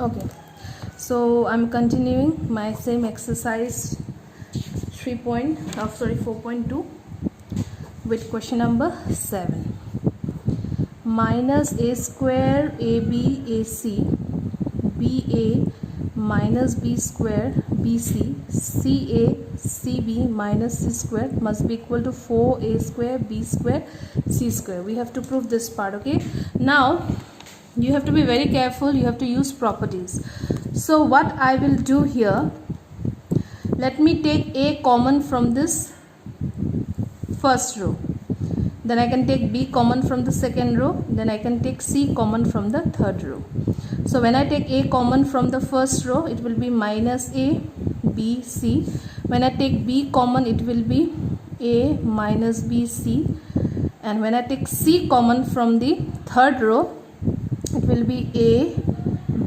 Okay, so I'm continuing my same exercise 4.2 with question number 7. Minus a square ab ac ba minus b square bc ca cb minus c square must be equal to 4a square b square c square. We have to prove this part. Okay, now you have to be very careful. You have to use properties. So what I will do here, let me take a common from this first row, then I can take b common from the second row, then I can take c common from the third row. So when I take a common from the first row, it will be minus a b c. When I take b common, it will be a minus b c, and when I take c common from the third row, it will be a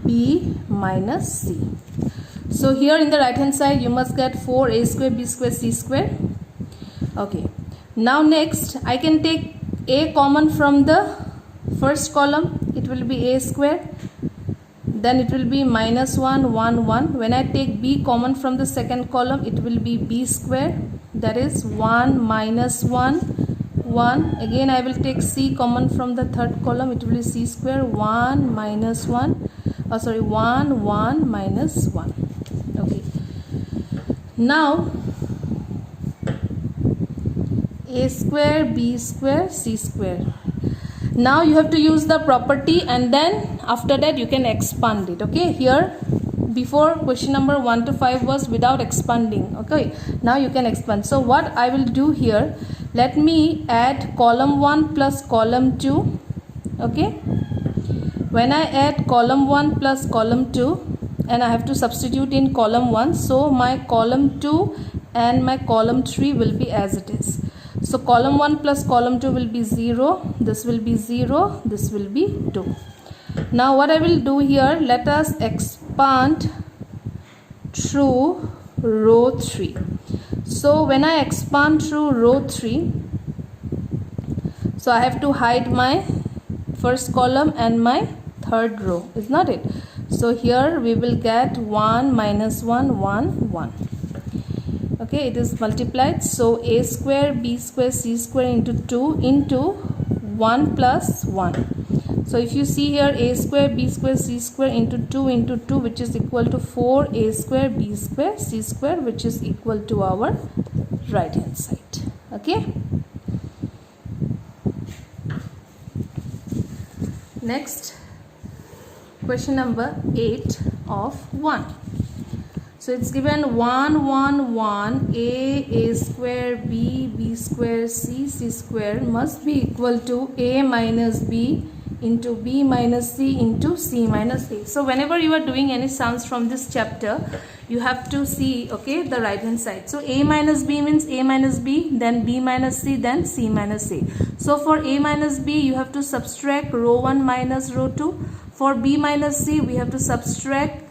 b minus c. So here in the right hand side you must get 4a square b square c square. Okay, now next I can take a common from the first column, it will be a square, then it will be minus 1 1 1. When I take b common from the second column, it will be b square, that is 1 minus 1 1. Again I will take c common from the third column, it will be c square, 1 minus 1 1 1 minus 1. Okay, now a square b square c square. Now you have to use the property, and then after that you can expand it. Okay, here before question number 1 to 5 was without expanding. Okay, now you can expand. So what I will do here, let me add column 1 plus column 2. Okay, when I add column 1 plus column 2, and I have to substitute in column 1, so my column 2 and my column 3 will be as it is. So column 1 plus column 2 will be 0, this will be 0, this will be 2. Now what I will do here, let us expand through row 3. So when I expand through row 3, so I have to hide my first column and my third row, is not it? So here we will get 1 minus 1 1 1. Okay, it is multiplied. So a square b square c square into 2 into 1 plus 1. So if you see here, a square b square c square into 2, which is equal to 4a square b square c square, which is equal to our right hand side. Okay, next question number 8 of 1. So it's given 1 1 1 a square b square c square must be equal to a minus b into b minus c into c minus a. So whenever you are doing any sums from this chapter, you have to see, okay, the right hand side. So a minus b means a minus b, then b minus c, then c minus a. So for a minus b, you have to subtract row 1 minus row 2. For b minus c, we have to subtract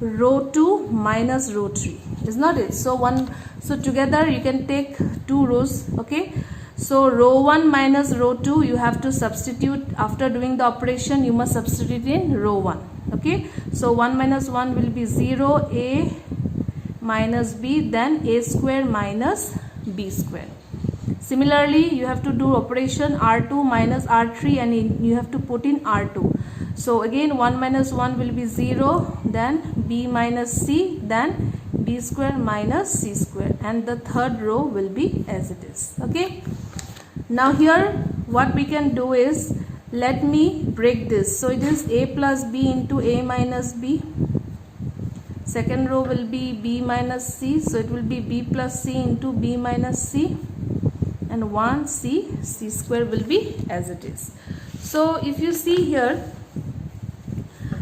row 2 minus row 3, is not it? So together you can take two rows. Okay, so row 1 minus row 2, you have to substitute. After doing the operation, you must substitute in row 1. Okay, so 1 minus 1 will be 0, a minus b, then a square minus b square. Similarly, you have to do operation r2 minus r3, and you have to put in r2. So again 1 minus 1 will be 0, then b minus c, then b square minus c square, and the third row will be as it is. Okay, now here what we can do is, let me break this. So it is a plus b into a minus b, second row will be b minus c, so it will be b plus c into b minus c, and 1 c square will be as it is. So if you see here,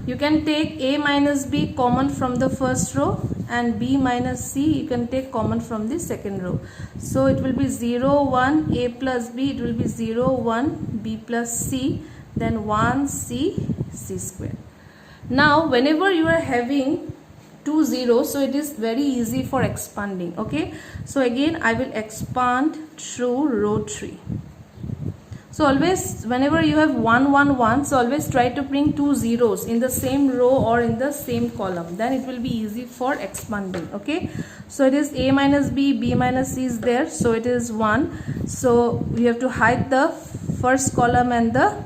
you can take a minus b common from the first row, and b minus c you can take common from the second row. So it will be 0 1 a plus b, it will be 0 1 b plus c, then 1 c square. Now whenever you are having 2 zeros, so it is very easy for expanding. Okay, so again I will expand through row 3. So always whenever you have 1 1 1, so always try to bring two zeros in the same row or in the same column, then it will be easy for expanding. Okay, so it is a minus b, b minus c is there, so it is 1. So we have to hide the first column and the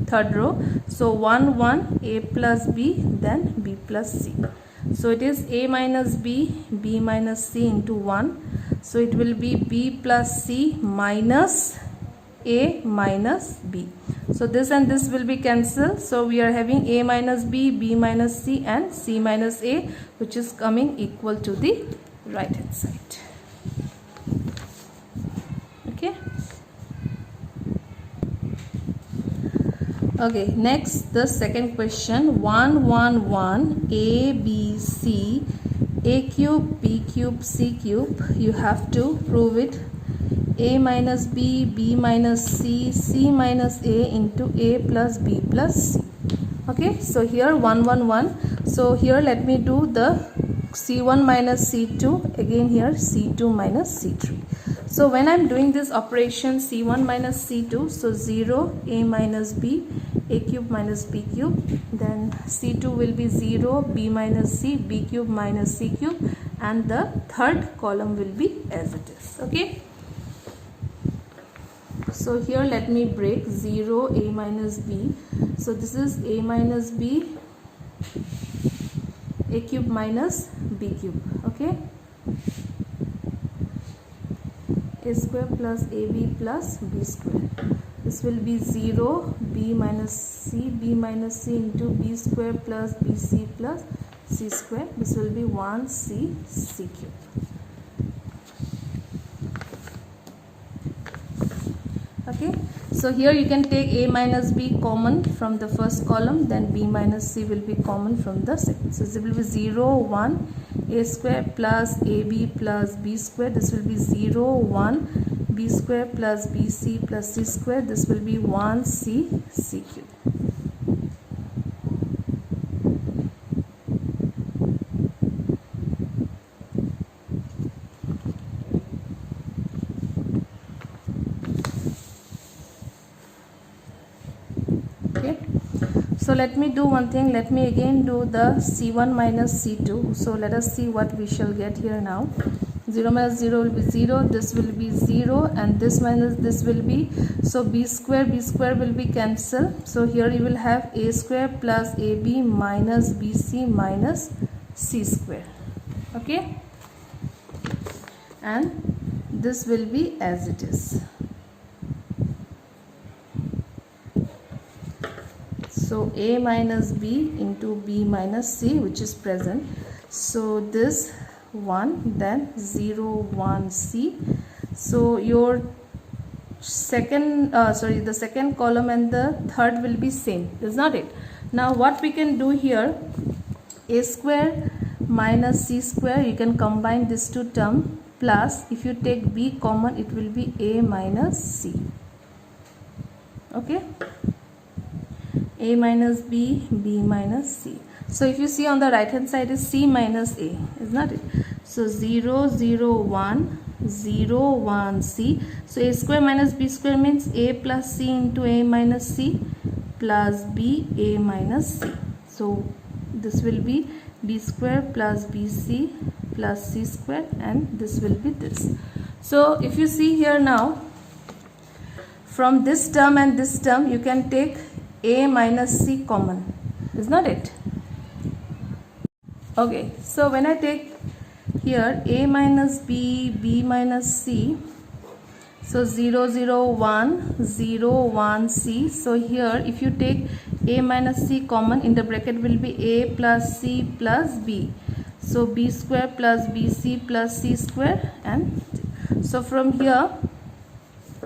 third row. So 1 1, a plus b, then b plus c. So it is a minus b, b minus c into 1. So it will be b plus c minus a minus b. So this and this will be cancelled. So we are having a minus b, b minus c and c minus a, which is coming equal to the right hand side. Okay. Okay, next the second question. 1 1 1, a b c, a cube b cube c cube. You have to prove it. A minus b, b minus c, c minus a into a plus b plus c. Okay, so here 1 1 1. So here let me do the c1 minus c2, again here c2 minus c3. So when I am doing this operation c1 minus c2, so 0, a minus b, a cube minus b cube, then c2 will be 0, b minus c, b cube minus c cube, and the third column will be as it is. Okay. So here let me break 0, a minus b. So this is a minus b, a cube minus b cube. Okay. A square plus ab plus b square. This will be 0, b minus c into b square plus bc plus c square. This will be 1c c cube. Okay, so here you can take a minus b common from the first column, then b minus c will be common from the second. So it will be 0 1, a square plus ab plus b square. This will be 0 1, b square plus bc plus c square. This will be 1c c cube. So let me do one thing. Let me again do the c1 minus c2. So let us see what we shall get here now. 0 minus 0 will be 0. This will be 0, and this minus this will be. So b square will be cancelled. So here you will have a square plus ab minus bc minus c square. Okay. And this will be as it is. So a minus b into b minus c, which is present. So this 1, then 0 1 c. So your second the second column and the third will be same, is not it? Now what we can do here, a square minus c square, you can combine these two terms, plus if you take b common, it will be a minus c. Okay, a minus b, b minus c. So if you see on the right hand side is c minus a, is not it? So 0 0 1, 0 1 c. So a square minus b square means a plus c into a minus c plus b a minus c. So this will be b square plus bc plus c square, and this will be this. So if you see here now, from this term and this term you can take a minus c common, is not it? Okay, so when I take here a minus b, b minus c, so 0 0 1, 0 1 c. So here if you take a minus c common, in the bracket will be a plus c plus b. So b square plus bc plus c square, and so from here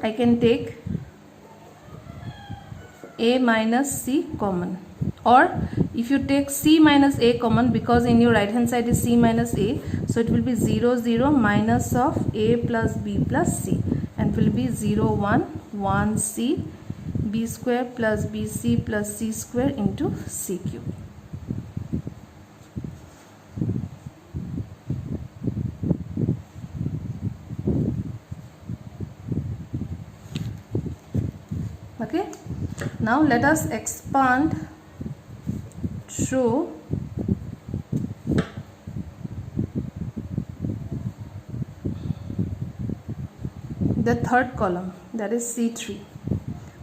I can take a minus c common, or if you take c minus a common, because in your right hand side is c minus a, so it will be 0 0 minus of a plus b plus c, and will be 0 1 1 c, b square plus bc plus c square into c cube. Now let us expand through the third column, that is C3.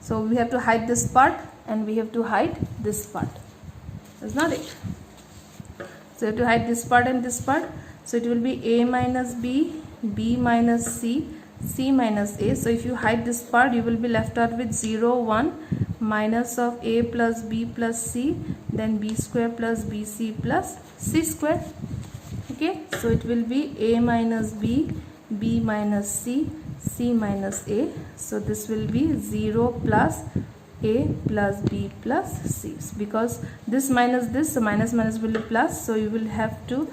So we have to hide this part and we have to hide this part. Is not it? So you have to hide this part and this part. So it will be A minus B, B minus C, C minus A. So if you hide this part, you will be left out with 0, 1, minus of A plus B plus C, then B square plus BC plus C square. Okay, so it will be A minus B, B minus C, C minus A. So this will be 0 plus A plus B plus C, because this minus this, so minus minus will be plus, so you will have to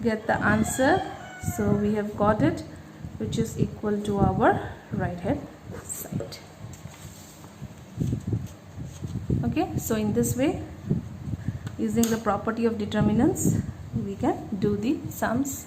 get the answer. So we have got it, which is equal to our right hand side. Okay, so in this way, using the property of determinants, we can do the sums